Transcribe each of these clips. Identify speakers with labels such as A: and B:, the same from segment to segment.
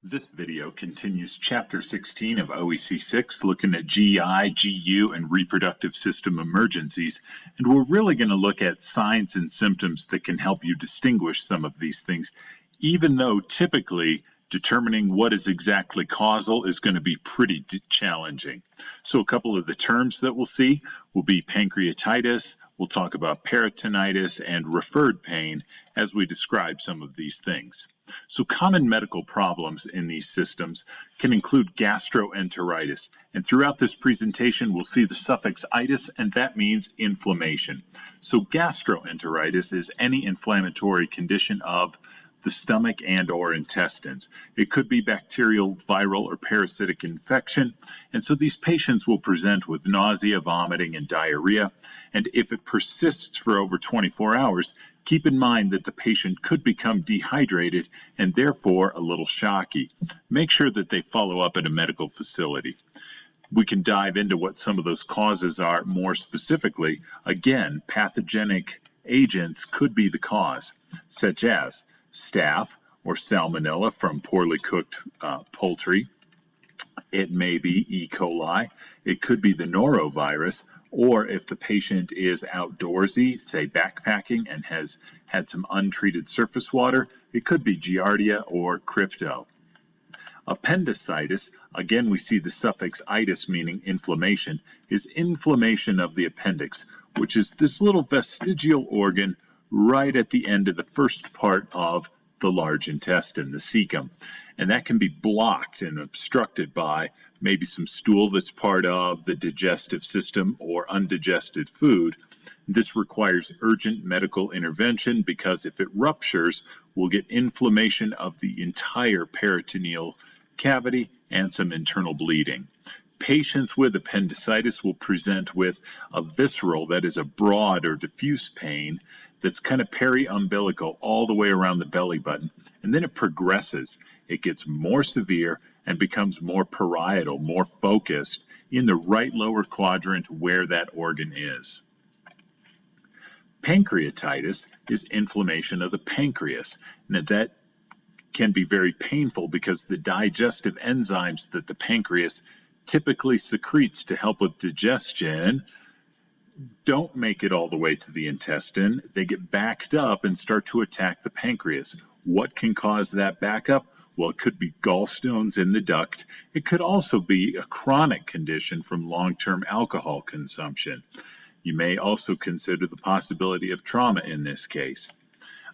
A: This video continues Chapter 16 of OEC 6, looking at GI, GU, and reproductive system emergencies, and we're really going to look at signs and symptoms that can help you distinguish some of these things, even though typically determining what is exactly causal is going to be pretty challenging. So a couple of the terms that we'll see will be pancreatitis, we'll talk about peritonitis, and referred pain as we describe some of these things. So common medical problems in these systems can include gastroenteritis, and throughout this presentation we'll see the suffix itis, and that means inflammation. So gastroenteritis is any inflammatory condition of the stomach and or intestines. It could be bacterial, viral, or parasitic infection, and so these patients will present with nausea, vomiting, and diarrhea, and if it persists for over 24 hours, keep in mind that the patient could become dehydrated and therefore a little shocky. Make sure that they follow up at a medical facility. We can dive into what some of those causes are more specifically. Again, pathogenic agents could be the cause, such as staph or salmonella from poorly cooked poultry. It may be E. coli. It could be the norovirus, or if the patient is outdoorsy, say backpacking, and has had some untreated surface water, it could be giardia or crypto. Appendicitis, again we see the suffix itis meaning inflammation, is inflammation of the appendix, which is this little vestigial organ right at the end of the first part of the large intestine, the cecum. And that can be blocked and obstructed by maybe some stool that's part of the digestive system or undigested food. This requires urgent medical intervention because if it ruptures, we'll get inflammation of the entire peritoneal cavity and some internal bleeding. Patients with appendicitis will present with a visceral, that is a broad or diffuse pain that's kind of peri-umbilical all the way around the belly button, and then it progresses. It gets more severe and becomes more parietal, more focused in the right lower quadrant where that organ is. Pancreatitis is inflammation of the pancreas, and that can be very painful because the digestive enzymes that the pancreas typically secretes to help with digestion don't make it all the way to the intestine. They get backed up and start to attack the pancreas. What can cause that backup? Well, it could be gallstones in the duct. It could also be a chronic condition from long-term alcohol consumption. You may also consider the possibility of trauma in this case.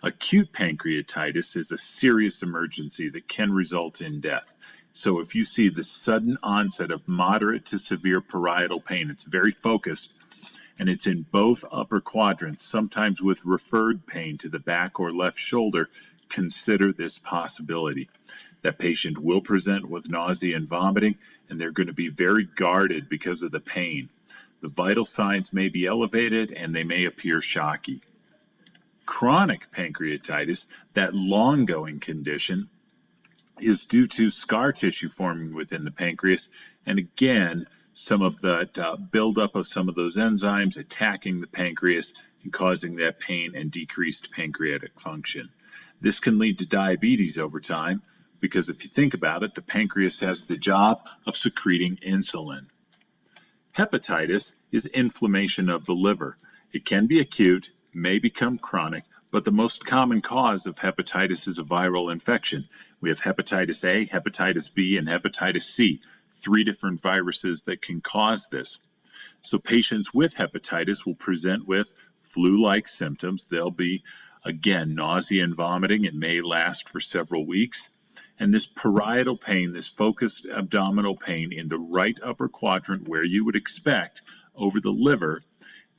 A: Acute pancreatitis is a serious emergency that can result in death. So if you see the sudden onset of moderate to severe parietal pain, it's very focused, and it's in both upper quadrants, sometimes with referred pain to the back or left shoulder, consider this possibility. That patient will present with nausea and vomiting, and they're going to be very guarded because of the pain. The vital signs may be elevated, and they may appear shocky. Chronic pancreatitis, that long-going condition, is due to scar tissue forming within the pancreas, and again, some of that buildup of some of those enzymes attacking the pancreas and causing that pain and decreased pancreatic function. This can lead to diabetes over time because if you think about it, the pancreas has the job of secreting insulin. Hepatitis is inflammation of the liver. It can be acute, may become chronic, but the most common cause of hepatitis is a viral infection. We have hepatitis A, hepatitis B, and hepatitis C. 3 different viruses that can cause this. So patients with hepatitis will present with flu-like symptoms. They'll be, again, nausea and vomiting. It may last for several weeks. And this parietal pain, this focused abdominal pain in the right upper quadrant where you would expect over the liver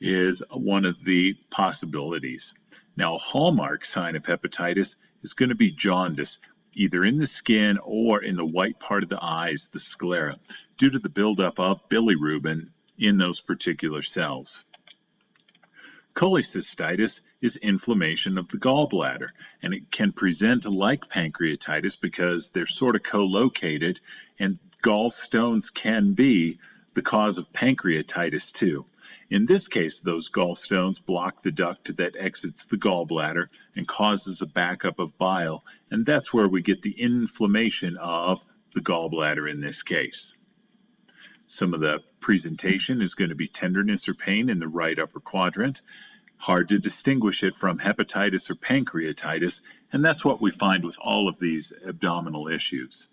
A: is one of the possibilities. Now, a hallmark sign of hepatitis is going to be jaundice, either in the skin or in the white part of the eyes, the sclera, due to the buildup of bilirubin in those particular cells. Cholecystitis is inflammation of the gallbladder, and it can present like pancreatitis because they're sort of co-located, and gallstones can be the cause of pancreatitis too. In this case, those gallstones block the duct that exits the gallbladder and causes a backup of bile, and that's where we get the inflammation of the gallbladder in this case. Some of the presentation is going to be tenderness or pain in the right upper quadrant. Hard to distinguish it from hepatitis or pancreatitis, and that's what we find with all of these abdominal issues.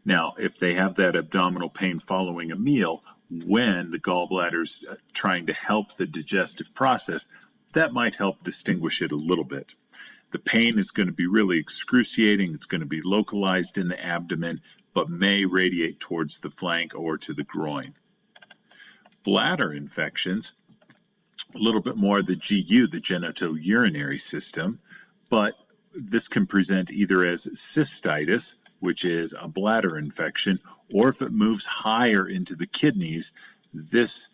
A: Now, if they have that abdominal pain following a meal, when the gallbladder's trying to help the digestive process, that might help distinguish it a little bit. The pain is going to be really excruciating. It's going to be localized in the abdomen, but may radiate towards the flank or to the groin. Bladder infections, a little bit more the GU, the genitourinary system, but this can present either as cystitis, which is a bladder infection, or if it moves higher into the kidneys, this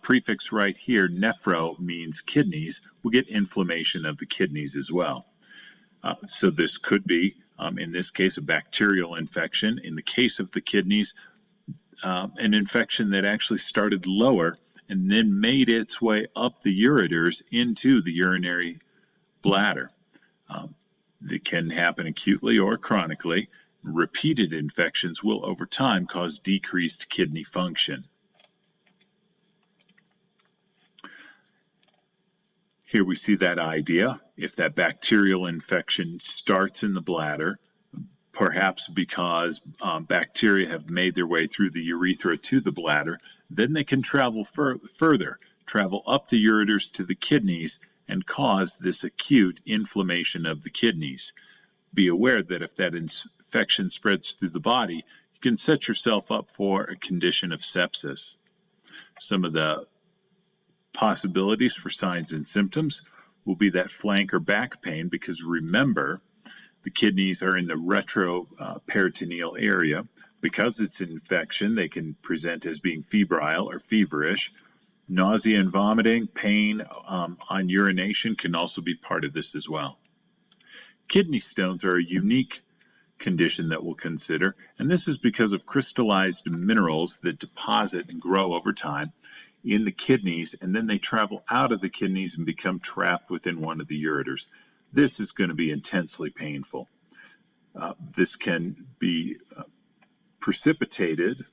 A: prefix right here, nephro, means kidneys, will get inflammation of the kidneys as well. So this could be, in this case, a bacterial infection. In the case of the kidneys, an infection that actually started lower and then made its way up the ureters into the urinary bladder. It can happen acutely or chronically. Repeated infections will over time cause decreased kidney function. Here we see that idea. If that bacterial infection starts in the bladder, perhaps because bacteria have made their way through the urethra to the bladder, then they can travel further, travel up the ureters to the kidneys and cause this acute inflammation of the kidneys. Be aware that if that infection spreads through the body, you can set yourself up for a condition of sepsis. Some of the possibilities for signs and symptoms will be that flank or back pain, because remember, the kidneys are in the retroperitoneal area. Because it's an infection, they can present as being febrile or feverish. Nausea and vomiting, pain on urination can also be part of this as well. Kidney stones are a unique condition that we'll consider, and this is because of crystallized minerals that deposit and grow over time in the kidneys, and then they travel out of the kidneys and become trapped within one of the ureters. This is going to be intensely painful. This can be precipitated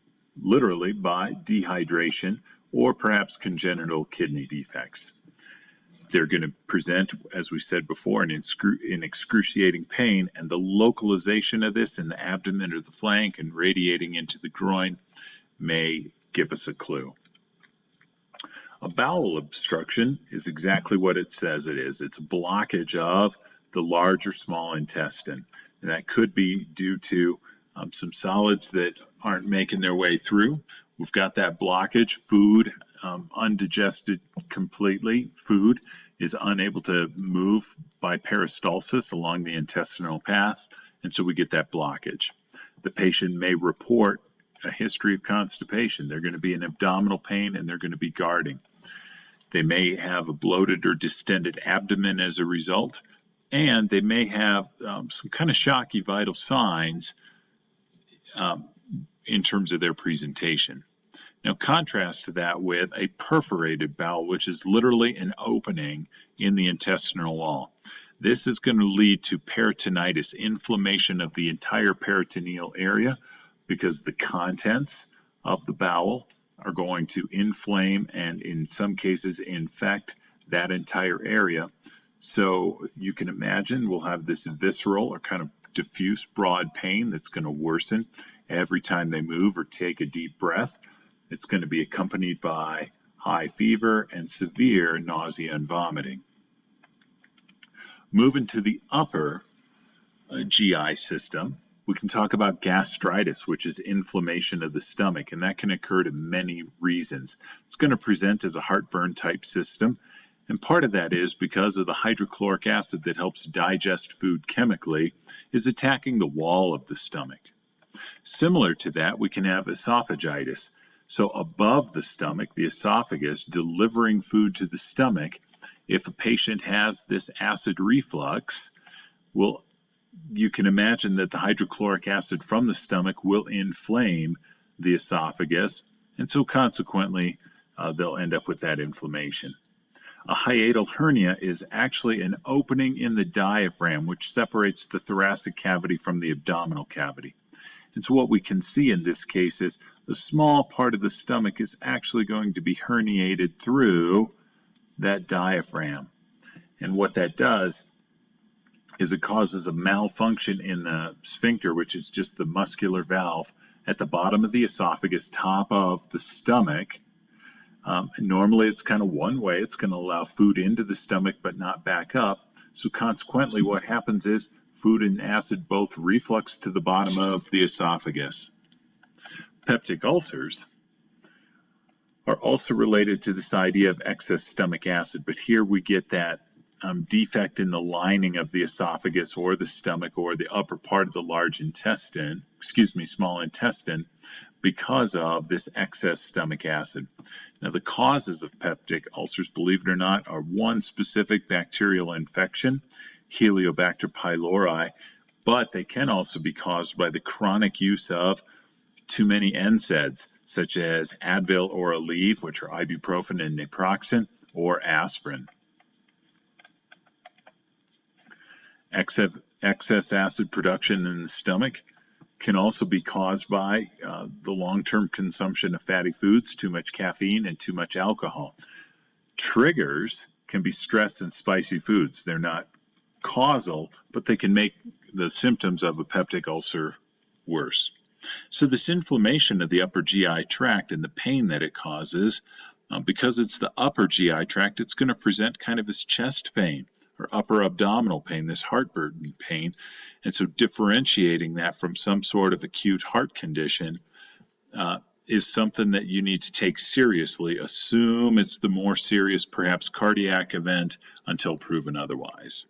A: literally by dehydration or perhaps congenital kidney defects. They're going to present, as we said before, in excruciating pain, and the localization of this in the abdomen or the flank and radiating into the groin may give us a clue. A bowel obstruction is exactly what it says it is. It's a blockage of the large or small intestine, and that could be due to some solids that aren't making their way through. We've got that blockage, food undigested completely. Food is unable to move by peristalsis along the intestinal path, and so we get that blockage. The patient may report a history of constipation. They're going to be in abdominal pain and they're going to be guarding. They may have a bloated or distended abdomen as a result, and they may have some kind of shocky vital signs in terms of their presentation. Now contrast that with a perforated bowel, which is literally an opening in the intestinal wall. This is going to lead to peritonitis, inflammation of the entire peritoneal area, because the contents of the bowel are going to inflame and in some cases infect that entire area. So you can imagine we'll have this visceral or kind of diffuse broad pain that's going to worsen every time they move or take a deep breath. It's going to be accompanied by high fever and severe nausea and vomiting. Moving to the upper GI system, we can talk about gastritis, which is inflammation of the stomach, and that can occur to many reasons. It's going to present as a heartburn type system, and part of that is because of the hydrochloric acid that helps digest food chemically is attacking the wall of the stomach. Similar to that, we can have esophagitis. So above the stomach, the esophagus, delivering food to the stomach, if a patient has this acid reflux, you can imagine that the hydrochloric acid from the stomach will inflame the esophagus, and so consequently they'll end up with that inflammation. A hiatal hernia is actually an opening in the diaphragm which separates the thoracic cavity from the abdominal cavity. And so what we can see in this case is the small part of the stomach is actually going to be herniated through that diaphragm. And what that does is it causes a malfunction in the sphincter, which is just the muscular valve at the bottom of the esophagus, top of the stomach. Normally it's kind of one way. It's going to allow food into the stomach but not back up. So consequently what happens is food and acid both reflux to the bottom of the esophagus. Peptic ulcers are also related to this idea of excess stomach acid, but here we get that defect in the lining of the esophagus or the stomach or the upper part of the small intestine because of this excess stomach acid. Now the causes of peptic ulcers, believe it or not, are one specific bacterial infection, Helicobacter pylori, but they can also be caused by the chronic use of too many NSAIDs, such as Advil or Aleve, which are ibuprofen and naproxen, or aspirin. Excess acid production in the stomach can also be caused by the long-term consumption of fatty foods, too much caffeine, and too much alcohol. Triggers can be stress and spicy foods. They're not causal, but they can make the symptoms of a peptic ulcer worse. So this inflammation of the upper GI tract and the pain that it causes, because it's the upper GI tract, it's going to present kind of as chest pain or upper abdominal pain, this heartburn pain. And so differentiating that from some sort of acute heart condition is something that you need to take seriously. Assume it's the more serious, perhaps cardiac event until proven otherwise.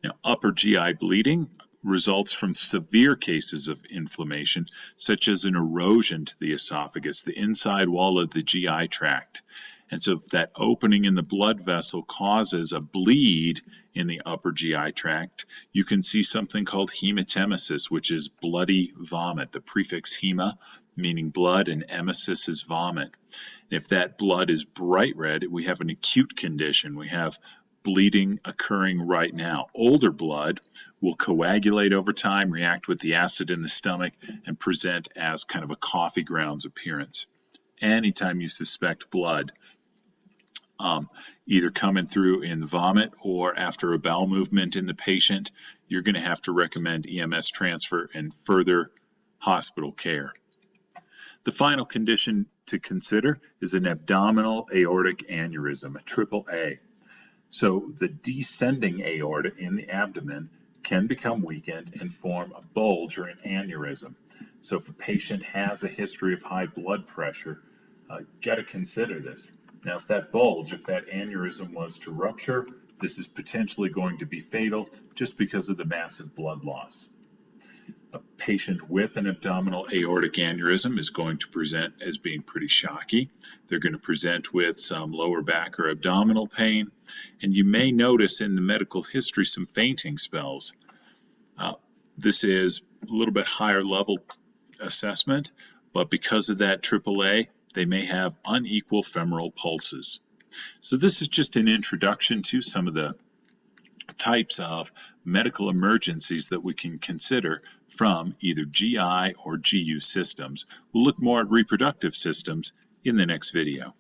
A: Now, upper GI bleeding results from severe cases of inflammation, such as an erosion to the esophagus, the inside wall of the GI tract. And so if that opening in the blood vessel causes a bleed in the upper GI tract, you can see something called hematemesis, which is bloody vomit. The prefix hema meaning blood and emesis is vomit. If that blood is bright red, we have an acute condition. We have bleeding occurring right now. Older blood will coagulate over time, react with the acid in the stomach, and present as kind of a coffee grounds appearance. Anytime you suspect blood, either coming through in vomit or after a bowel movement in the patient, you're going to have to recommend EMS transfer and further hospital care. The final condition to consider is an abdominal aortic aneurysm, a AAA. So the descending aorta in the abdomen can become weakened and form a bulge or an aneurysm. So if a patient has a history of high blood pressure, got to consider this. Now, if that aneurysm was to rupture, this is potentially going to be fatal just because of the massive blood loss. A patient with an abdominal aortic aneurysm is going to present as being pretty shocky. They're going to present with some lower back or abdominal pain, and you may notice in the medical history some fainting spells. This is a little bit higher level assessment, but because of that AAA, they may have unequal femoral pulses. So this is just an introduction to some of the types of medical emergencies that we can consider from either GI or GU systems. We'll look more at reproductive systems in the next video.